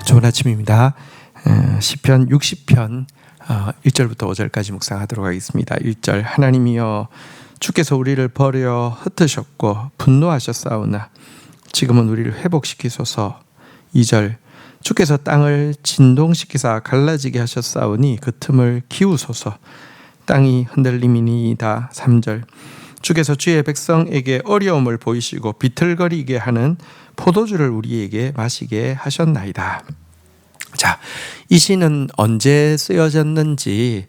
좋은 아침입니다. 시편 60편 1절부터 5절까지 묵상하도록 하겠습니다. 1절 하나님이여 주께서 우리를 버려 흩으셨고 분노하셨사오나 지금은 우리를 회복시키소서. 2절 주께서 땅을 진동시키사 갈라지게 하셨사오니 그 틈을 키우소서. 땅이 흔들림이니이다. 3절 주께서 주의 백성에게 어려움을 보이시고 비틀거리게 하는 포도주를 우리에게 마시게 하셨나이다. 자, 이 시는 언제 쓰여졌는지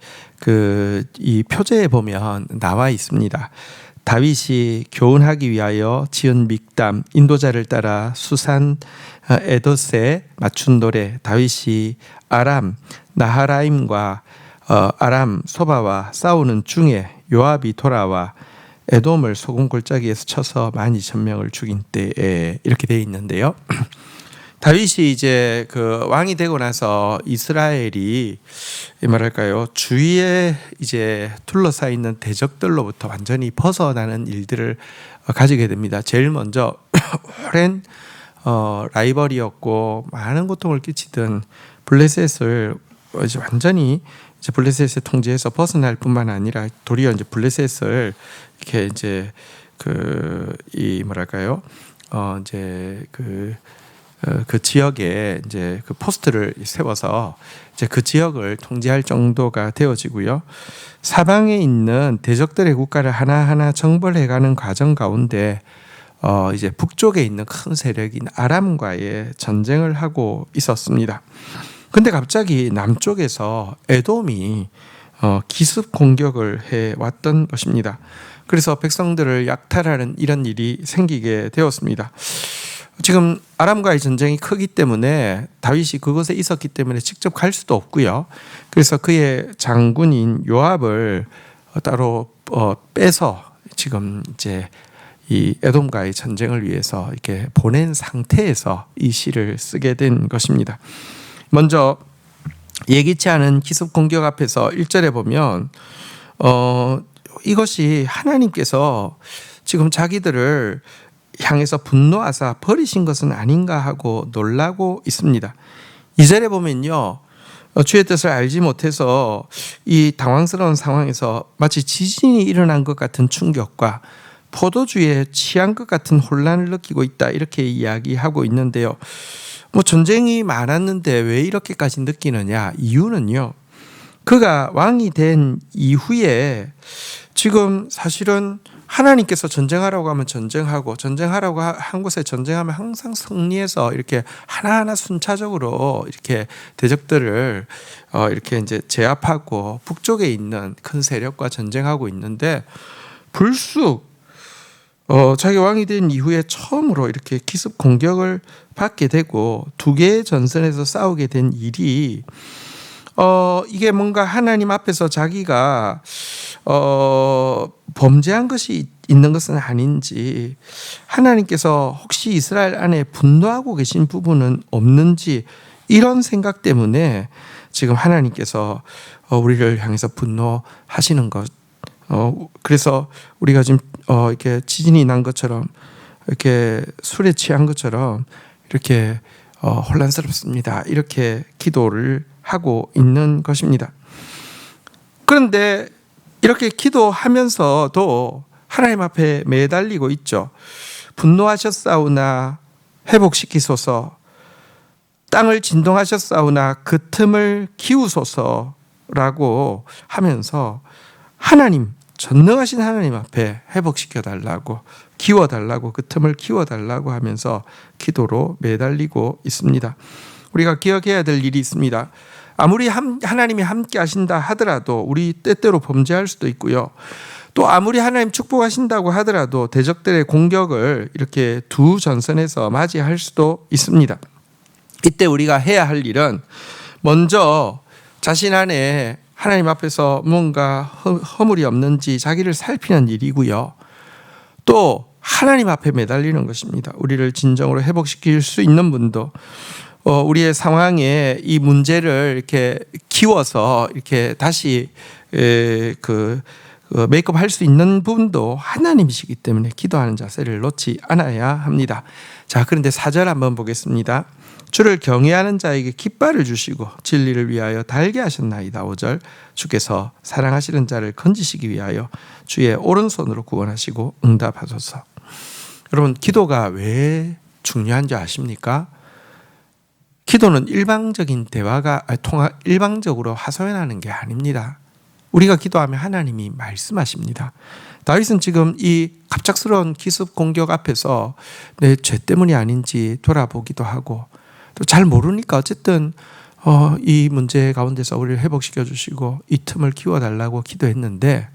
이 표제에 보면 나와 있습니다. 다윗이 교훈하기 위하여 지은 믹담, 인도자를 따라 수산 에도스에 맞춘 노래, 다윗이 아람 나하라임과 아람 소바와 싸우는 중에 요압이 돌아와 에돔을 소금 골짜기에서 쳐서 12,000명을 죽인 때에 이렇게 되어 있는데요. 다윗이 이제 왕이 되고 나서 이스라엘이 뭐랄까요, 주위에 이제 둘러싸여 있는 대적들로부터 완전히 벗어나는 일들을 가지게 됩니다. 제일 먼저 오랜 라이벌이었고 많은 고통을 끼치던 블레셋을 이제 완전히 이제 블레셋의 통제에서 벗어날 뿐만 아니라 도리어 이제 블레셋을 이렇게 이제 그 지역에 이제 그 포스트를 세워서 이제 그 지역을 통제할 정도가 되어지고요. 사방에 있는 대적들의 국가를 하나하나 정벌해가는 과정 가운데 이제 북쪽에 있는 큰 세력인 아람과의 전쟁을 하고 있었습니다. 근데 갑자기 남쪽에서 에돔이 기습 공격을 해 왔던 것입니다. 그래서 백성들을 약탈하는 이런 일이 생기게 되었습니다. 지금 아람과의 전쟁이 크기 때문에 다윗이 그곳에 있었기 때문에 직접 갈 수도 없고요. 그래서 그의 장군인 요압을 따로 빼서 지금 이제 이 에돔과의 전쟁을 위해서 이렇게 보낸 상태에서 이 시를 쓰게 된 것입니다. 먼저 예기치 않은 기습 공격 앞에서 1절에 보면 이것이 하나님께서 지금 자기들을 향해서 분노하사 버리신 것은 아닌가 하고 놀라고 있습니다. 2절에 보면요, 주의 뜻을 알지 못해서 이 당황스러운 상황에서 마치 지진이 일어난 것 같은 충격과 포도주에 취한 것 같은 혼란을 느끼고 있다, 이렇게 이야기하고 있는데요. 전쟁이 많았는데 왜 이렇게까지 느끼느냐? 이유는요, 그가 왕이 된 이후에 지금 사실은 하나님께서 전쟁하라고 하면 전쟁하고, 전쟁하라고 한 곳에 전쟁하면 항상 승리해서 이렇게 하나하나 순차적으로 이렇게 대적들을 이렇게 이제 제압하고 북쪽에 있는 큰 세력과 전쟁하고 있는데, 불쑥 자기 왕이 된 이후에 처음으로 이렇게 기습 공격을 받게 되고 두 개의 전선에서 싸우게 된 일이 이게 뭔가 하나님 앞에서 자기가 범죄한 것이 있는 것은 아닌지, 하나님께서 혹시 이스라엘 안에 분노하고 계신 부분은 없는지, 이런 생각 때문에 지금 하나님께서 우리를 향해서 분노하시는 것. 그래서 우리가 지금 이렇게 지진이 난 것처럼, 이렇게 술에 취한 것처럼 이렇게 혼란스럽습니다, 이렇게 기도를 하고 있는 것입니다. 그런데 이렇게 기도하면서도 하나님 앞에 매달리고 있죠. 분노하셨사오나 회복시키소서, 땅을 진동하셨사오나 그 틈을 키우소서라고 하면서 하나님, 전능하신 하나님 앞에 회복시켜달라고, 키워달라고, 그 틈을 키워달라고 하면서 기도로 매달리고 있습니다. 우리가 기억해야 될 일이 있습니다. 아무리 하나님이 함께 하신다 하더라도 우리 때때로 범죄할 수도 있고요. 또 아무리 하나님 축복하신다고 하더라도 대적들의 공격을 이렇게 두 전선에서 맞이할 수도 있습니다. 이때 우리가 해야 할 일은 먼저 자신 안에 하나님 앞에서 뭔가 허물이 없는지 자기를 살피는 일이고요. 또 하나님 앞에 매달리는 것입니다. 우리를 진정으로 회복시킬 수 있는 분도, 우리의 상황에 이 문제를 이렇게 키워서 이렇게 다시 메이크업 할 수 있는 부분도 하나님이시기 때문에 기도하는 자세를 놓지 않아야 합니다. 자, 그런데 4절 한번 보겠습니다. 주를 경외하는 자에게 깃발을 주시고 진리를 위하여 달게 하셨나이다. 5절 주께서 사랑하시는 자를 건지시기 위하여 주의 오른손으로 구원하시고 응답하소서. 여러분, 기도가 왜 중요한 줄 아십니까? 기도는 일방적인 일방적으로 하소연하는 게 아닙니다. 우리가 기도하면 하나님이 말씀하십니다. 다윗은 지금 이 갑작스러운 기습 공격 앞에서 내 죄 때문이 아닌지 돌아보기도 하고 또 잘 모르니까 어쨌든 이 문제 가운데서 우리를 회복시켜 주시고 이 틈을 키워달라고 기도했는데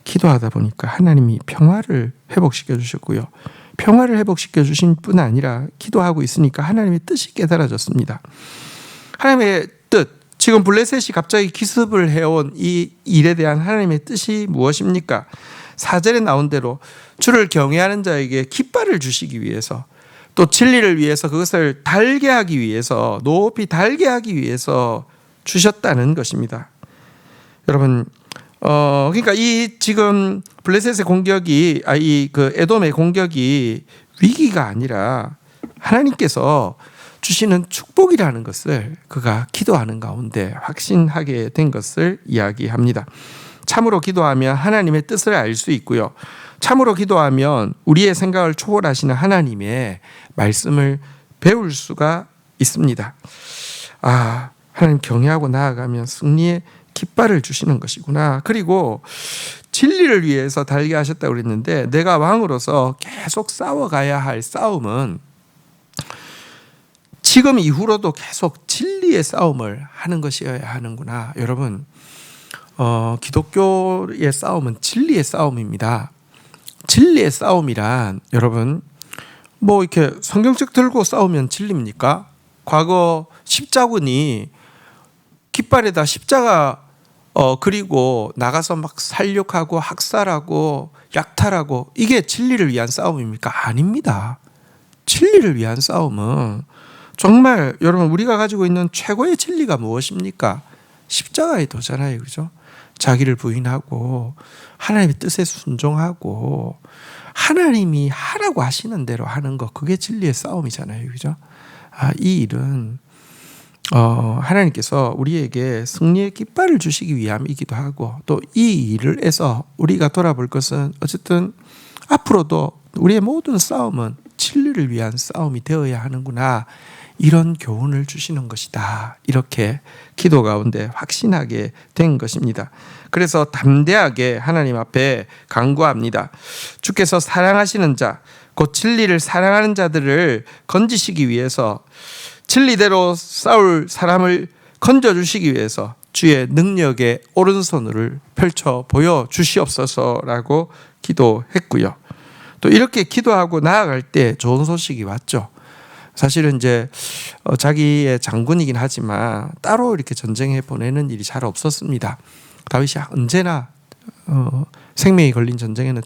기도하다 보니까 하나님이 평화를 회복시켜 주셨고요. 평화를 회복시켜 주신 뿐 아니라 기도하고 있으니까 하나님의 뜻이 깨달아졌습니다. 하나님의 뜻, 지금 블레셋이 갑자기 기습을 해온 이 일에 대한 하나님의 뜻이 무엇입니까? 4절에 나온 대로 주를 경외하는 자에게 깃발을 주시기 위해서 또 진리를 위해서 그것을 달게 하기 위해서 높이 달게 하기 위해서 주셨다는 것입니다. 여러분, 그러니까 이 지금 블레셋의 공격이 에돔의 공격이 위기가 아니라 하나님께서 주시는 축복이라는 것을 그가 기도하는 가운데 확신하게 된 것을 이야기합니다. 참으로 기도하면 하나님의 뜻을 알 수 있고요. 참으로 기도하면 우리의 생각을 초월하시는 하나님의 말씀을 배울 수가 있습니다. 하나님 경외하고 나아가면 승리의 깃발을 주시는 것이구나. 그리고 진리를 위해서 달게 하셨다고 그랬는데 내가 왕으로서 계속 싸워가야 할 싸움은 지금 이후로도 계속 진리의 싸움을 하는 것이어야 하는구나. 여러분, 기독교의 싸움은 진리의 싸움입니다. 진리의 싸움이란 여러분 이렇게 성경책 들고 싸우면 진리입니까? 과거 십자군이 깃발에다 십자가 그리고 나가서 막 살육하고 학살하고 약탈하고 이게 진리를 위한 싸움입니까? 아닙니다. 진리를 위한 싸움은 정말 여러분 우리가 가지고 있는 최고의 진리가 무엇입니까? 십자가의 도잖아요. 그죠? 자기를 부인하고 하나님의 뜻에 순종하고 하나님이 하라고 하시는 대로 하는 것, 그게 진리의 싸움이잖아요. 그죠? 이 일은 하나님께서 우리에게 승리의 깃발을 주시기 위함이기도 하고 또 이 일을 해서 우리가 돌아볼 것은 어쨌든 앞으로도 우리의 모든 싸움은 진리를 위한 싸움이 되어야 하는구나, 이런 교훈을 주시는 것이다. 이렇게 기도 가운데 확신하게 된 것입니다. 그래서 담대하게 하나님 앞에 간구합니다. 주께서 사랑하시는 자, 곧 진리를 사랑하는 자들을 건지시기 위해서, 진리대로 싸울 사람을 건져주시기 위해서 주의 능력의 오른손을 펼쳐 보여주시옵소서라고 기도했고요. 또 이렇게 기도하고 나아갈 때 좋은 소식이 왔죠. 사실은 이제 자기의 장군이긴 하지만 따로 이렇게 전쟁에 보내는 일이 잘 없었습니다. 다윗이 언제나 생명이 걸린 전쟁에는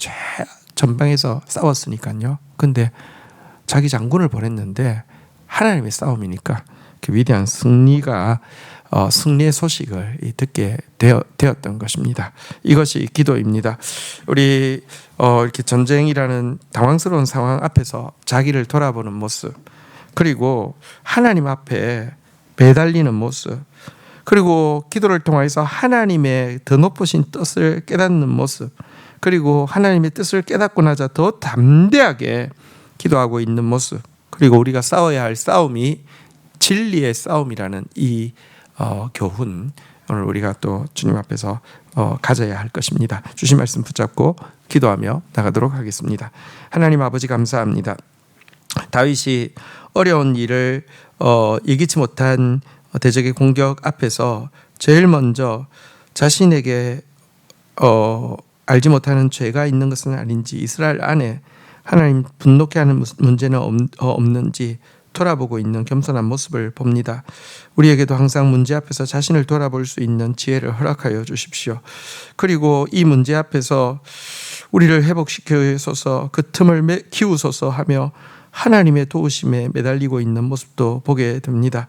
전방에서 싸웠으니까요. 근데 자기 장군을 보냈는데 하나님의 싸움이니까 그 위대한 승리의 소식을 듣게 되었던 것입니다. 이것이 기도입니다. 우리 이렇게 전쟁이라는 당황스러운 상황 앞에서 자기를 돌아보는 모습, 그리고 하나님 앞에 매달리는 모습, 그리고 기도를 통해서 하나님의 더 높으신 뜻을 깨닫는 모습, 그리고 하나님의 뜻을 깨닫고 나자 더 담대하게 기도하고 있는 모습, 그리고 우리가 싸워야 할 싸움이 진리의 싸움이라는 이 교훈, 오늘 우리가 또 주님 앞에서 가져야 할 것입니다. 주신 말씀 붙잡고 기도하며 나가도록 하겠습니다. 하나님 아버지 감사합니다. 다윗이 어려운 일을 예기치 못한 대적의 공격 앞에서 제일 먼저 자신에게 알지 못하는 죄가 있는 것은 아닌지, 이스라엘 안에 하나님 분노케 하는 문제는 없는지 돌아보고 있는 겸손한 모습을 봅니다. 우리에게도 항상 문제 앞에서 자신을 돌아볼 수 있는 지혜를 허락하여 주십시오. 그리고 이 문제 앞에서 우리를 회복시켜소서, 그 틈을 키우소서 하며 하나님의 도우심에 매달리고 있는 모습도 보게 됩니다.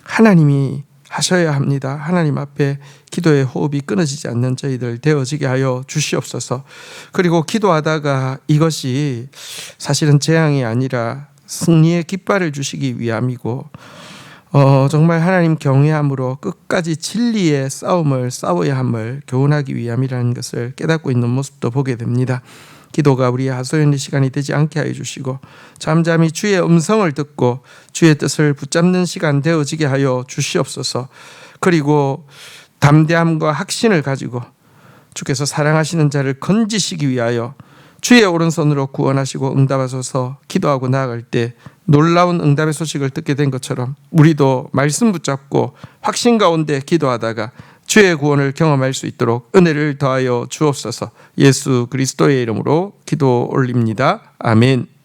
하나님이 하셔야 합니다. 하나님 앞에 기도의 호흡이 끊어지지 않는 저희들 되어지게 하여 주시옵소서. 그리고 기도하다가 이것이 사실은 재앙이 아니라 승리의 깃발을 주시기 위함이고 정말 하나님 경외함으로 끝까지 진리의 싸움을 싸워야 함을 교훈하기 위함이라는 것을 깨닫고 있는 모습도 보게 됩니다. 기도가 우리의 하소연의 시간이 되지 않게 하여 주시고 잠잠히 주의 음성을 듣고 주의 뜻을 붙잡는 시간 되어지게 하여 주시옵소서. 그리고 담대함과 확신을 가지고 주께서 사랑하시는 자를 건지시기 위하여 주의 오른손으로 구원하시고 응답하소서 기도하고 나아갈 때 놀라운 응답의 소식을 듣게 된 것처럼 우리도 말씀 붙잡고 확신 가운데 기도하다가 주의 구원을 경험할 수 있도록 은혜를 더하여 주옵소서. 예수 그리스도의 이름으로 기도 올립니다. 아멘.